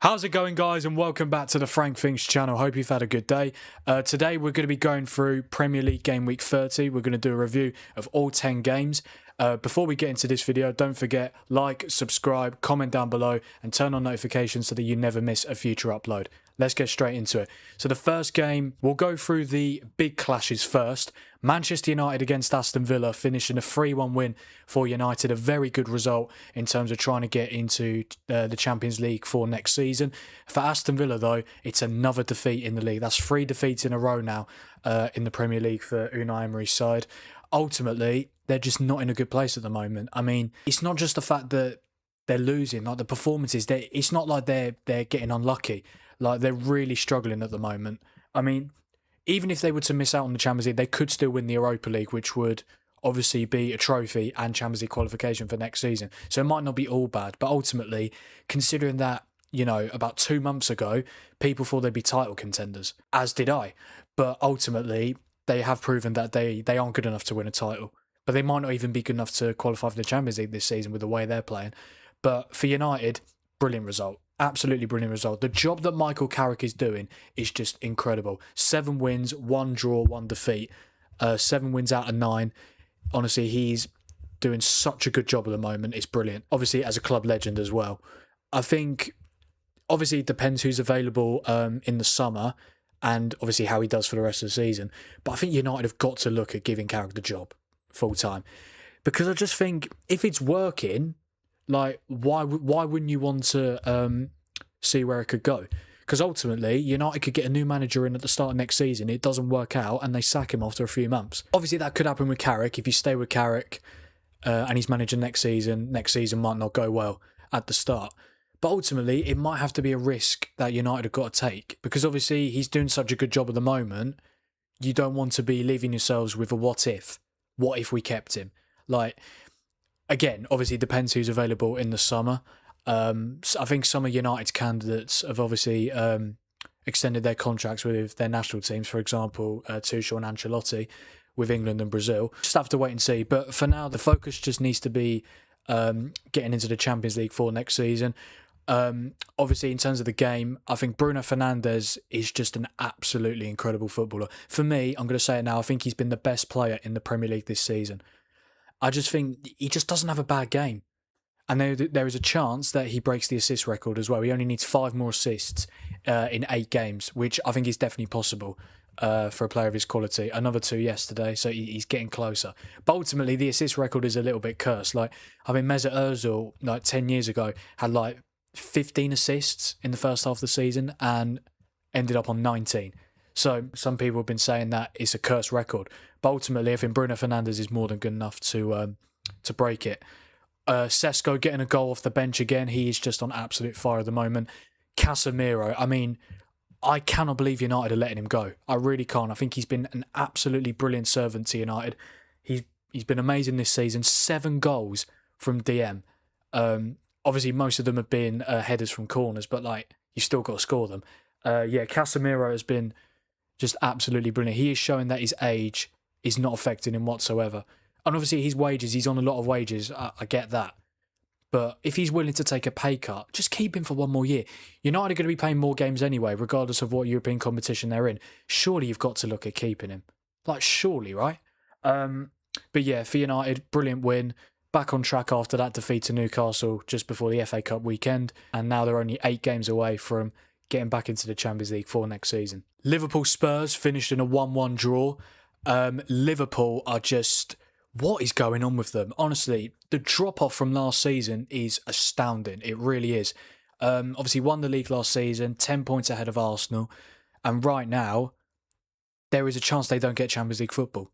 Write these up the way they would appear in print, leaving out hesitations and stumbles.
How's it going, guys, and welcome back to the Frank Finks channel. Hope you've had a good day. Today we're going to be going through Premier League Game Week 30. We're going to do a review of all 10 games. Before we get into this video, don't forget, like, subscribe, comment down below, and turn on notifications so that you never miss a future upload. Let's get straight into it. So the first game, we'll go through the big clashes first. Manchester United against Aston Villa, finishing a 3-1 win for United. A very good result in terms of trying to get into the Champions League for next season. For Aston Villa, though, it's another defeat in the league. That's 3 defeats in a row now in the Premier League for Unai Emery's side. Ultimately, they're just not in a good place at the moment. I mean, it's not just the fact that they're losing, like the performances. It's not like they're getting unlucky. Like, they're really struggling at the moment. I mean, even if they were to miss out on the Champions League, they could still win the Europa League, which would obviously be a trophy and Champions League qualification for next season. So it might not be all bad. But ultimately, considering that, you know, about 2 months ago, people thought they'd be title contenders, as did I. But ultimately, they have proven that they aren't good enough to win a title. But they might not even be good enough to qualify for the Champions League this season with the way they're playing. But for United, brilliant result. Absolutely brilliant result. The job that Michael Carrick is doing is just incredible. 7 wins, 1 draw, 1 defeat. 7 wins out of 9. Honestly, he's doing such a good job at the moment. It's brilliant. Obviously, as a club legend as well. I think, obviously, it depends who's available in the summer and obviously how he does for the rest of the season. But I think United have got to look at giving Carrick the job full time. Because I just think if it's working, like, why wouldn't you want to see where it could go? Because ultimately, United could get a new manager in at the start of next season. It doesn't work out, and they sack him after a few months. Obviously, that could happen with Carrick. If you stay with Carrick and he's managing next season might not go well at the start. But ultimately, it might have to be a risk that United have got to take. Because obviously, he's doing such a good job at the moment. You don't want to be leaving yourselves with a what if. What if we kept him? Like, again, obviously it depends who's available in the summer. I think some of United's candidates have obviously extended their contracts with their national teams, for example, Tuchel and Ancelotti with England and Brazil. Just have to wait and see. But for now, the focus just needs to be getting into the Champions League for next season. Obviously, in terms of the game, I think Bruno Fernandes is just an absolutely incredible footballer. For me, I'm going to say it now, I think he's been the best player in the Premier League this season. I just think he just doesn't have a bad game. And there is a chance that he breaks the assist record as well. He only needs 5 more assists in 8 games, which I think is definitely possible for a player of his quality. Another 2 yesterday, so he's getting closer. But ultimately, the assist record is a little bit cursed. Like, I mean, Mesut Ozil, like 10 years ago, had like 15 assists in the first half of the season and ended up on 19. So some people have been saying that it's a cursed record. But ultimately, I think Bruno Fernandes is more than good enough to break it. Sesko getting a goal off the bench again. He is just on absolute fire at the moment. Casemiro, I mean, I cannot believe United are letting him go. I really can't. I think he's been an absolutely brilliant servant to United. He's been amazing this season. 7 goals from DM. Obviously, most of them have been headers from corners, but like, you still got to score them. Yeah, Casemiro has been just absolutely brilliant. He is showing that his age is not affecting him whatsoever. And obviously his wages, he's on a lot of wages, I get that. But if he's willing to take a pay cut, just keep him for 1 more year. United are going to be playing more games anyway, regardless of what European competition they're in. Surely you've got to look at keeping him. Like, surely, right? But yeah, for United, brilliant win. Back on track after that defeat to Newcastle just before the FA Cup weekend. And now they're only 8 games away from getting back into the Champions League for next season. Liverpool Spurs finished in a 1-1 draw. Liverpool are just... What is going on with them? Honestly, the drop-off from last season is astounding. It really is. Obviously, won the league last season, 10 points ahead of Arsenal. And right now, there is a chance they don't get Champions League football,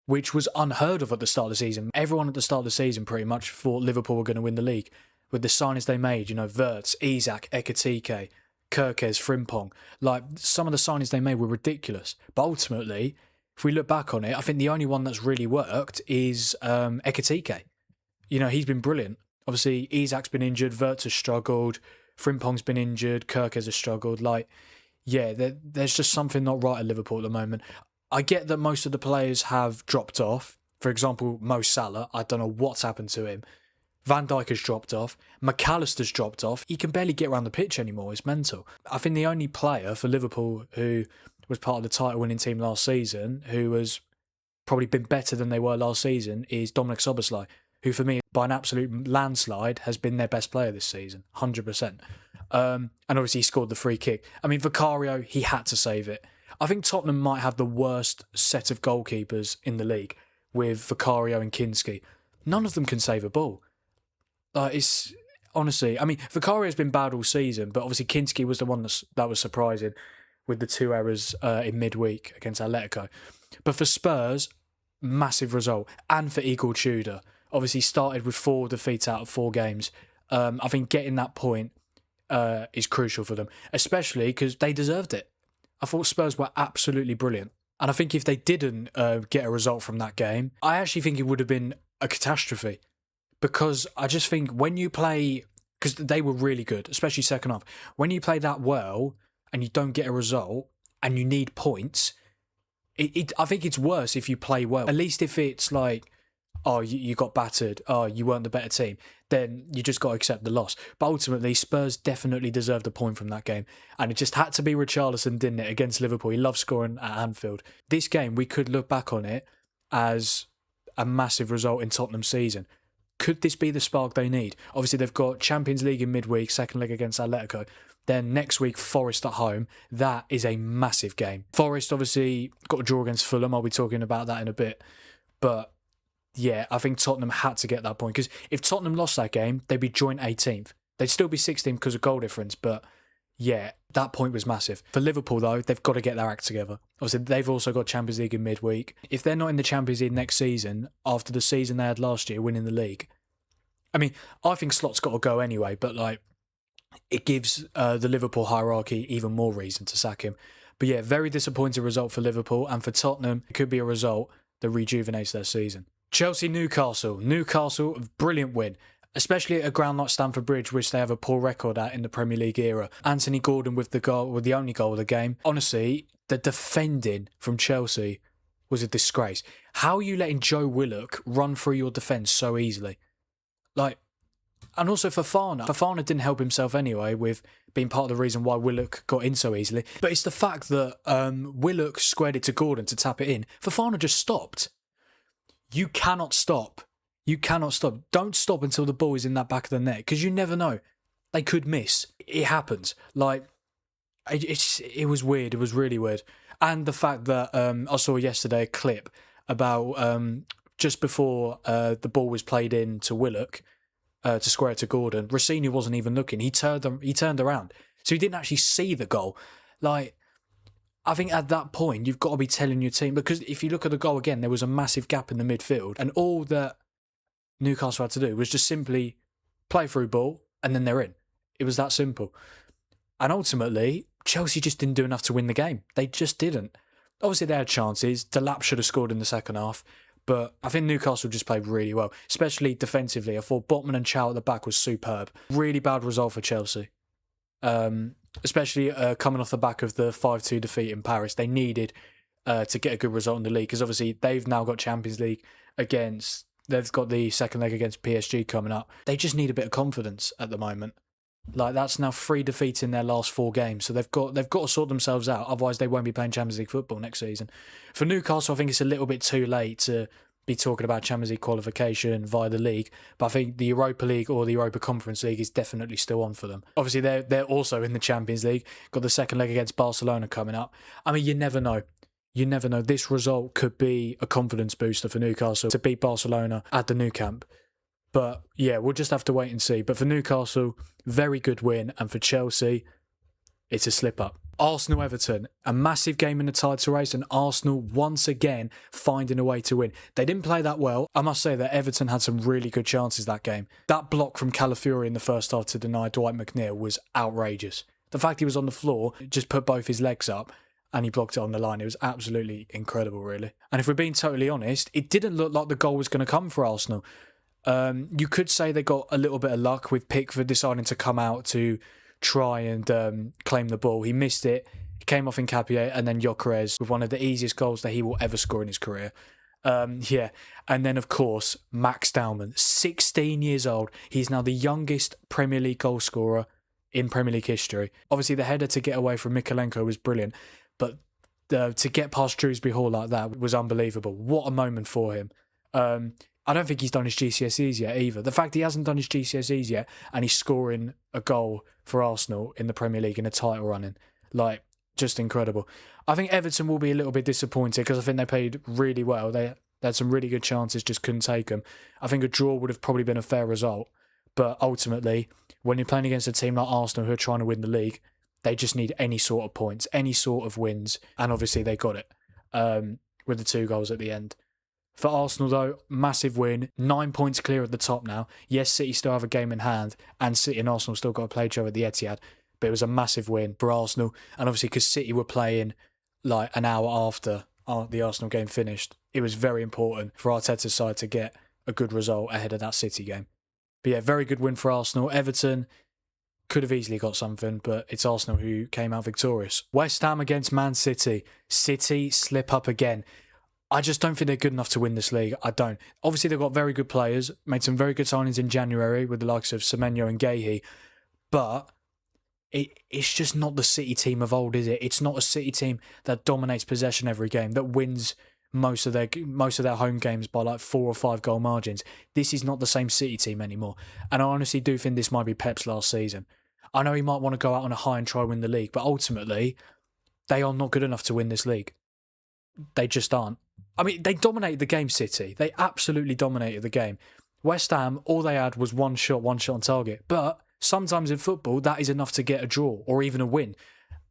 which was unheard of at the start of the season. Everyone at the start of the season pretty much thought Liverpool were going to win the league. With the signings they made, you know, Wirtz, Isak, Ekitike, Kirkes, Frimpong. Like, some of the signings they made were ridiculous. But ultimately, if we look back on it, I think the only one that's really worked is Ekitike. You know, he's been brilliant. Obviously, Isak's been injured, Wirtz has struggled, Frimpong's been injured, Kirkes has struggled. Like, yeah, there's just something not right at Liverpool at the moment. I get that most of the players have dropped off. For example, Mo Salah, I don't know what's happened to him. Van Dijk has dropped off. McAllister's dropped off. He can barely get around the pitch anymore. It's mental. I think the only player for Liverpool who was part of the title-winning team last season who has probably been better than they were last season is Dominic Szoboszlai, who for me, by an absolute landslide, has been their best player this season, 100%. And obviously he scored the free kick. I mean, Vicario, he had to save it. I think Tottenham might have the worst set of goalkeepers in the league with Vicario and Kinski. None of them can save a ball. It's honestly, I mean, Vicario's been bad all season, but obviously Kinski was the one that was surprising with the 2 errors in midweek against Atletico. But for Spurs, massive result. And for Igor Tudor, obviously started with 4 defeats out of 4 games. I think getting that point is crucial for them, especially because they deserved it. I thought Spurs were absolutely brilliant. And I think if they didn't get a result from that game, I actually think it would have been a catastrophe. Because I just think when you play, because they were really good, especially second half, when you play that well and you don't get a result and you need points, I think it's worse if you play well. At least if it's like, oh, you got battered, oh, you weren't the better team, then you just got to accept the loss. But ultimately, Spurs definitely deserved a point from that game. And it just had to be Richarlison, didn't it, against Liverpool. He loves scoring at Anfield. This game, we could look back on it as a massive result in Tottenham's season. Could this be the spark they need? Obviously, they've got Champions League in midweek, second leg against Atletico. Then next week, Forest at home. That is a massive game. Forest obviously got a draw against Fulham. I'll be talking about that in a bit. But yeah, I think Tottenham had to get that point. Because if Tottenham lost that game, they'd be joint 18th. They'd still be 16th because of goal difference. But yeah, that point was massive. For Liverpool, though, they've got to get their act together. Obviously, they've also got Champions League in midweek. If they're not in the Champions League next season, after the season they had last year, winning the league, I mean, I think Slot's got to go anyway, but like, it gives the Liverpool hierarchy even more reason to sack him. But yeah, very disappointing result for Liverpool, and for Tottenham, it could be a result that rejuvenates their season. Chelsea-Newcastle. Newcastle, brilliant win, especially at a ground like Stamford Bridge, which they have a poor record at in the Premier League era. Anthony Gordon with the goal, with the only goal of the game. Honestly, the defending from Chelsea was a disgrace. How are you letting Joe Willock run through your defence so easily? Like, and also Fofana. Fofana didn't help himself anyway with being part of the reason why Willock got in so easily. But it's the fact that Willock squared it to Gordon to tap it in. Fofana just stopped. You cannot stop. You cannot stop. Don't stop until the ball is in that back of the net, because you never know. They could miss. It happens. Like, it was weird. It was really weird. And the fact that I saw yesterday a clip about just before the ball was played in to Willock to square it to Gordon, Rossini wasn't even looking. He turned around. So he didn't actually see the goal. Like, I think at that point, you've got to be telling your team, because if you look at the goal again, there was a massive gap in the midfield, and all that Newcastle had to do was just simply play through ball, and then they're in. It was that simple. And ultimately, Chelsea just didn't do enough to win the game. They just didn't. Obviously, they had chances. Delap should have scored in the second half, but I think Newcastle just played really well, especially defensively. I thought Botman and Chow at the back was superb. Really bad result for Chelsea. Especially coming off the back of the 5-2 defeat in Paris. They needed to get a good result in the league, because obviously they've now got Champions League against, they've got the second leg against PSG coming up. They just need a bit of confidence at the moment. Like, that's now 3 defeats in their last 4 games, so they've got to sort themselves out, otherwise they won't be playing Champions League football next season. For Newcastle, I think it's a little bit too late to be talking about Champions League qualification via the league, but I think the Europa League or the Europa Conference League is definitely still on for them. Obviously, they're also in the Champions League, got the second leg against Barcelona coming up. I mean, you never know. You never know. This result could be a confidence booster for Newcastle to beat Barcelona at the Nou Camp. But yeah, we'll just have to wait and see. But for Newcastle, very good win. And for Chelsea, it's a slip-up. Arsenal-Everton, a massive game in the title race, and Arsenal once again finding a way to win. They didn't play that well. I must say that Everton had some really good chances that game. That block from Calafiori in the first half to deny Dwight McNeil was outrageous. The fact he was on the floor, just put both his legs up, and he blocked it on the line. It was absolutely incredible, really. And if we're being totally honest, it didn't look like the goal was going to come for Arsenal. You could say they got a little bit of luck with Pickford deciding to come out to try and claim the ball. He missed it, he came off in Cappier, and then Gyökeres with one of the easiest goals that he will ever score in his career. Yeah, and then of course Max Dowman, 16 years old. He's now the youngest Premier League goal scorer in Premier League history. Obviously, the header to get away from Mikalenko was brilliant, but to get past Shrewsbury Hall like that was unbelievable. What a moment for him. I don't think he's done his GCSEs yet either. The fact he hasn't done his GCSEs yet and he's scoring a goal for Arsenal in the Premier League in a title running, like, just incredible. I think Everton will be a little bit disappointed because I think they played really well. They had some really good chances, just couldn't take them. I think a draw would have probably been a fair result. But ultimately, when you're playing against a team like Arsenal who are trying to win the league, they just need any sort of points, any sort of wins. And obviously they got it with the 2 goals at the end. For Arsenal, though, massive win. 9 points clear at the top now. Yes, City still have a game in hand, and City and Arsenal still got to play each other at the Etihad. But it was a massive win for Arsenal. And obviously, because City were playing like an hour after the Arsenal game finished, it was very important for Arteta's side to get a good result ahead of that City game. But yeah, very good win for Arsenal. Everton could have easily got something, but it's Arsenal who came out victorious. West Ham against Man City. City slip up again. I just don't think they're good enough to win this league. I don't. Obviously, they've got very good players, made some very good signings in January with the likes of Semenyo and Guehi, but it's just not the City team of old, is it? It's not a City team that dominates possession every game, that wins most of their home games by like 4 or 5 goal margins. This is not the same City team anymore. And I honestly do think this might be Pep's last season. I know he might want to go out on a high and try and win the league, but ultimately, they are not good enough to win this league. They just aren't. I mean, they dominated the game, City. They absolutely dominated the game. West Ham, all they had was one shot on target. But sometimes in football, that is enough to get a draw or even a win.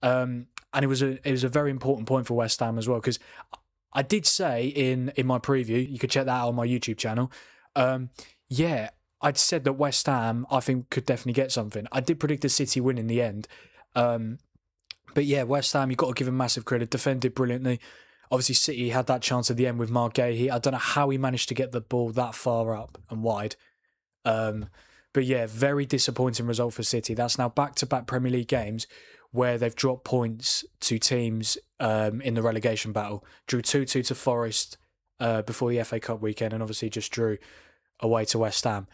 And it was a very important point for West Ham as well, because I did say in my preview, you could check that out on my YouTube channel. Yeah, I'd said that West Ham, I think, could definitely get something. I did predict a City win in the end. But yeah, West Ham, you've got to give them massive credit. Defended brilliantly. Obviously, City had that chance at the end with Mark Guehi. I don't know how he managed to get the ball that far up and wide. But yeah, very disappointing result for City. That's now back-to-back Premier League games where they've dropped points to teams in the relegation battle. Drew 2-2 to Forest before the FA Cup weekend, and obviously just drew away to West Ham.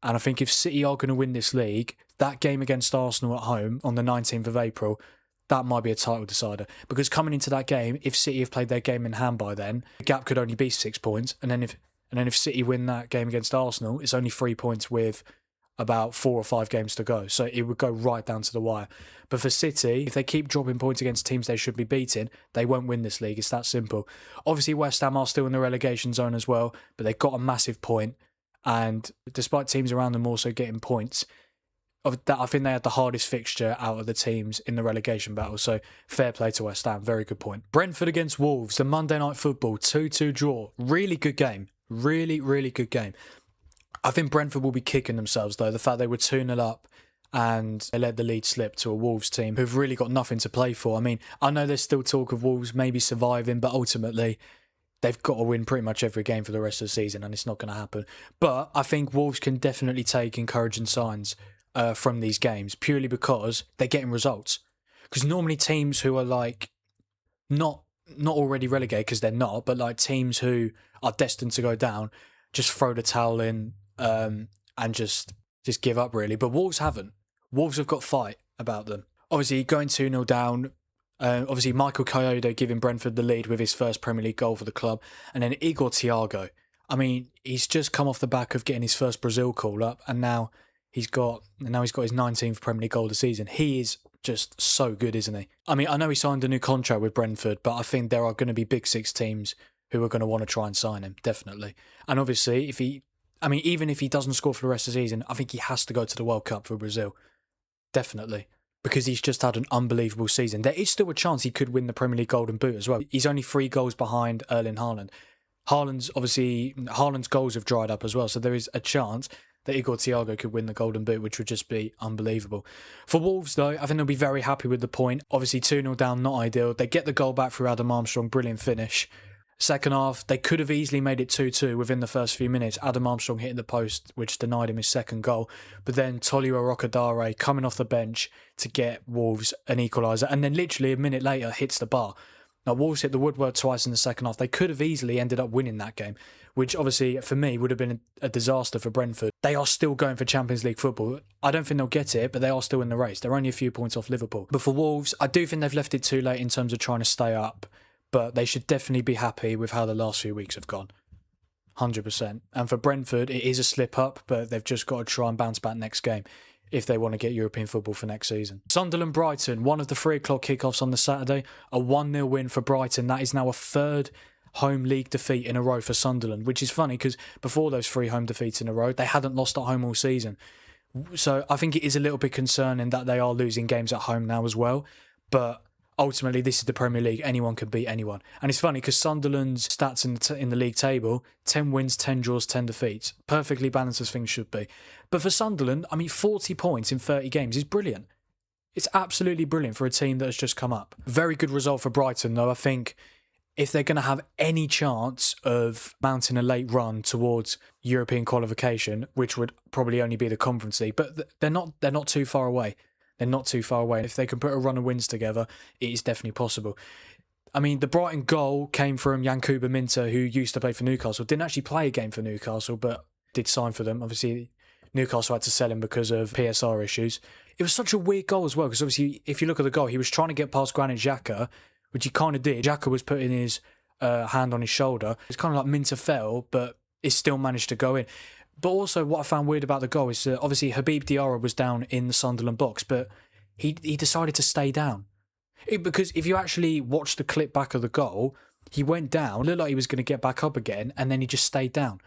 And I think if City are going to win this league, that game against Arsenal at home on the 19th of April, that might be a title decider. Because coming into that game, if City have played their game in hand by then, the gap could only be 6 points. And then if City win that game against Arsenal, it's only 3 points with about 4 or 5 games to go. So it would go right down to the wire. But for City, if they keep dropping points against teams they should be beating, they won't win this league. It's that simple. Obviously, West Ham are still in the relegation zone as well, but they've got a massive point. And despite teams around them also getting points, I think they had the hardest fixture out of the teams in the relegation battle. So fair play to West Ham. Very good point. Brentford against Wolves, the Monday Night Football 2-2 draw. Really good game. Really, really good game. I think Brentford will be kicking themselves, though. The fact they were 2-0 up and they let the lead slip to a Wolves team who've really got nothing to play for. I mean, I know there's still talk of Wolves maybe surviving, but ultimately they've got to win pretty much every game for the rest of the season, and it's not going to happen. But I think Wolves can definitely take encouraging signs from these games, purely because they're getting results. Because normally teams who are like not already relegated, because they're not, but like teams who are destined to go down, just throw the towel in and just give up, really. But Wolves haven't. Wolves have got fight about them. Obviously, going 2-0 down. Obviously, Michael Carrick giving Brentford the lead with his first Premier League goal for the club, and then Igor Thiago. I mean, he's just come off the back of getting his first Brazil call up, and now he's got his 19th Premier League goal of the season. He is just so good, isn't he? I mean, I know he signed a new contract with Brentford, but I think there are going to be Big Six teams who are going to want to try and sign him, definitely. And obviously, even if he doesn't score for the rest of the season, I think he has to go to the World Cup for Brazil. Definitely. Because he's just had an unbelievable season. There is still a chance he could win the Premier League Golden Boot as well. He's only 3 goals behind Erling Haaland. Haaland's goals have dried up as well, so there is a chance that Igor Thiago could win the Golden Boot, which would just be unbelievable. For Wolves, though, I think they'll be very happy with the point. Obviously, 2-0 down, not ideal. They get the goal back through Adam Armstrong, brilliant finish. Second half, they could have easily made it 2-2 within the first few minutes. Adam Armstrong hitting the post, which denied him his second goal. But then Tolio Rokadare coming off the bench to get Wolves an equaliser. And then literally a minute later hits the bar. Now, Wolves hit the woodwork twice in the second half. They could have easily ended up winning that game, which obviously, for me, would have been a disaster for Brentford. They are still going for Champions League football. I don't think they'll get it, but they are still in the race. They're only a few points off Liverpool. But for Wolves, I do think they've left it too late in terms of trying to stay up, but they should definitely be happy with how the last few weeks have gone. 100%. And for Brentford, it is a slip up, but they've just got to try and bounce back next game if they want to get European football for next season. Sunderland-Brighton, one of the 3 o'clock kickoffs on the Saturday, a 1-0 win for Brighton. That is now a 3rd home league defeat in a row for Sunderland, which is funny because before those 3 home defeats in a row, they hadn't lost at home all season. So I think it is a little bit concerning that they are losing games at home now as well, but ultimately, this is the Premier League. Anyone can beat anyone. And it's funny because Sunderland's stats in the league table, 10 wins, 10 draws, 10 defeats. Perfectly balanced as things should be. But for Sunderland, I mean, 40 points in 30 games is brilliant. It's absolutely brilliant for a team that has just come up. Very good result for Brighton, though. I think if they're going to have any chance of mounting a late run towards European qualification, which would probably only be the Conference League, but they're not too far away. They're not too far away. If they can put a run of wins together, it is definitely possible. I mean, the Brighton goal came from Yankuba Minter, who used to play for Newcastle. Didn't actually play a game for Newcastle, but did sign for them. Obviously, Newcastle had to sell him because of PSR issues. It was such a weird goal as well, because obviously, if you look at the goal, he was trying to get past Granit Xhaka, which he kind of did. Xhaka was putting his hand on his shoulder. It's kind of like Minter fell, but it still managed to go in. But also, what I found weird about the goal is that obviously Habib Diarra was down in the Sunderland box, but he decided to stay down. Because if you actually watch the clip back of the goal, he went down, looked like he was going to get back up again, and then he just stayed down.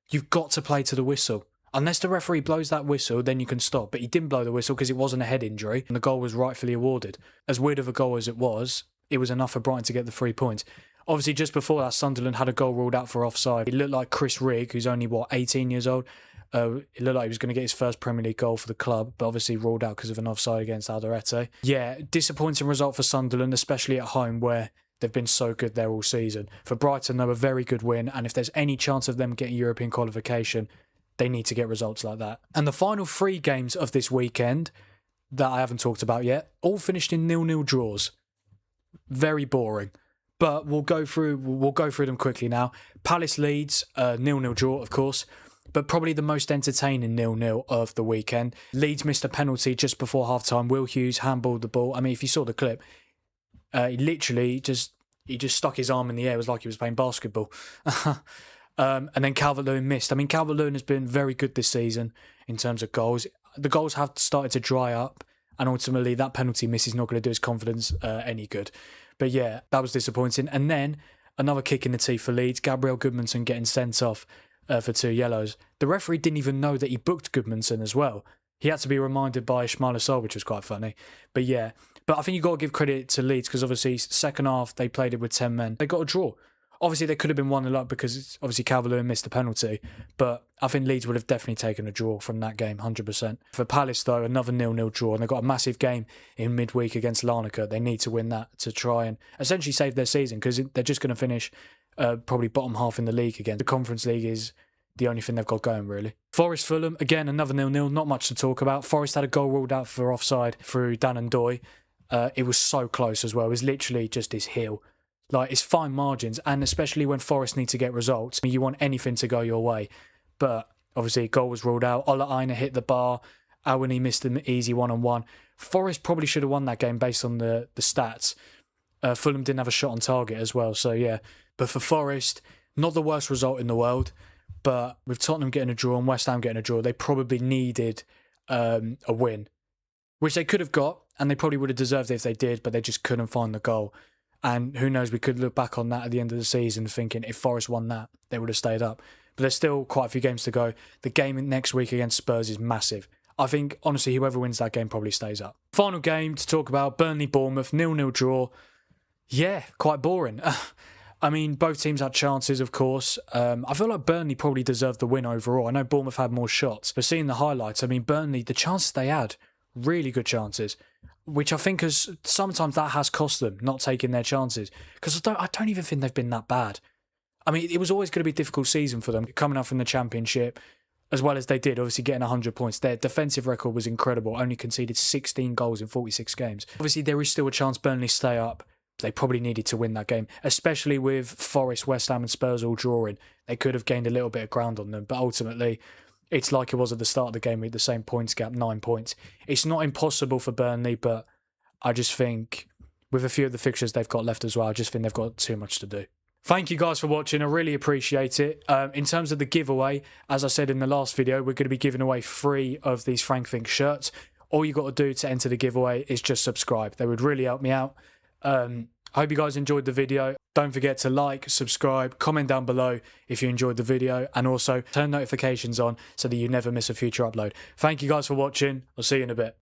You've got to play to the whistle. Unless the referee blows that whistle, then you can stop. But he didn't blow the whistle because it wasn't a head injury, and the goal was rightfully awarded. As weird of a goal as it was enough for Brighton to get the 3 points. Obviously, just before that, Sunderland had a goal ruled out for offside. It looked like Chris Rigg, who's only, 18 years old, it looked like he was going to get his first Premier League goal for the club, but obviously ruled out because of an offside against Alderete. Yeah, disappointing result for Sunderland, especially at home where they've been so good there all season. For Brighton, though, a very good win, and if there's any chance of them getting European qualification, they need to get results like that. And the final 3 games of this weekend that I haven't talked about yet, all finished in 0-0 draws. Very boring. But we'll go through them quickly now. Palace Leeds, 0-0 draw, of course, but probably the most entertaining 0-0 of the weekend. Leeds missed a penalty just before half-time. Will Hughes handballed the ball. I mean, if you saw the clip, he literally just stuck his arm in the air. It was like he was playing basketball. And then Calvert-Lewin missed. I mean, Calvert-Lewin has been very good this season in terms of goals. The goals have started to dry up, and ultimately that penalty miss is not going to do his confidence any good. But yeah, that was disappointing. And then another kick in the teeth for Leeds. Gabriel Goodmanson getting sent off for 2 yellows. The referee didn't even know that he booked Goodmanson as well. He had to be reminded by Ismail Assar, which was quite funny. But yeah, I think you've got to give credit to Leeds because obviously second half they played it with 10 men. They got a draw. Obviously they could have been 1-0 up because obviously Calvert-Lewin missed the penalty. But I think Leeds would have definitely taken a draw from that game, 100%. For Palace though, another 0-0 draw. And they've got a massive game in midweek against Larnaca. They need to win that to try and essentially save their season because they're just going to finish probably bottom half in the league again. The Conference League is the only thing they've got going, really. Forest Fulham, again, another 0-0, not much to talk about. Forest had a goal ruled out for offside through Dan and Doy. It was so close as well. It was literally just his heel. Like, it's fine margins, and especially when Forest need to get results, you want anything to go your way. But obviously, goal was ruled out. Ola Aina hit the bar. Awani missed an easy one-on-one. Forest probably should have won that game based on the stats. Fulham didn't have a shot on target as well, so yeah. But for Forest, not the worst result in the world. But with Tottenham getting a draw and West Ham getting a draw, they probably needed a win, which they could have got, and they probably would have deserved it if they did, but they just couldn't find the goal. And who knows, we could look back on that at the end of the season thinking if Forest won that, they would have stayed up. But there's still quite a few games to go. The game next week against Spurs is massive. I think, honestly, whoever wins that game probably stays up. Final game to talk about, Burnley-Bournemouth, 0-0 draw. Yeah, quite boring. I mean, both teams had chances, of course. I feel like Burnley probably deserved the win overall. I know Bournemouth had more shots, but seeing the highlights, I mean, Burnley, the chances they had, really good chances, which I think sometimes that has cost them not taking their chances. Because I don't even think they've been that bad. I mean, it was always going to be a difficult season for them, coming up from the Championship, as well as they did, obviously getting 100 points. Their defensive record was incredible, only conceded 16 goals in 46 games. Obviously, there is still a chance Burnley stay up they probably needed to win that game, especially with Forest, West Ham and Spurs all drawing. They could have gained a little bit of ground on them, but ultimately it's like it was at the start of the game with the same points gap, 9 points. It's not impossible for Burnley, but I just think with a few of the fixtures they've got left as well, I just think they've got too much to do. Thank you guys for watching. I really appreciate it. In terms of the giveaway, as I said in the last video, we're going to be giving away 3 of these Frank Fink shirts. All you got to do to enter the giveaway is just subscribe. They would really help me out. I hope you guys enjoyed the video. Don't forget to like, subscribe, comment down below if you enjoyed the video, and also turn notifications on so that you never miss a future upload. Thank you guys for watching. I'll see you in a bit.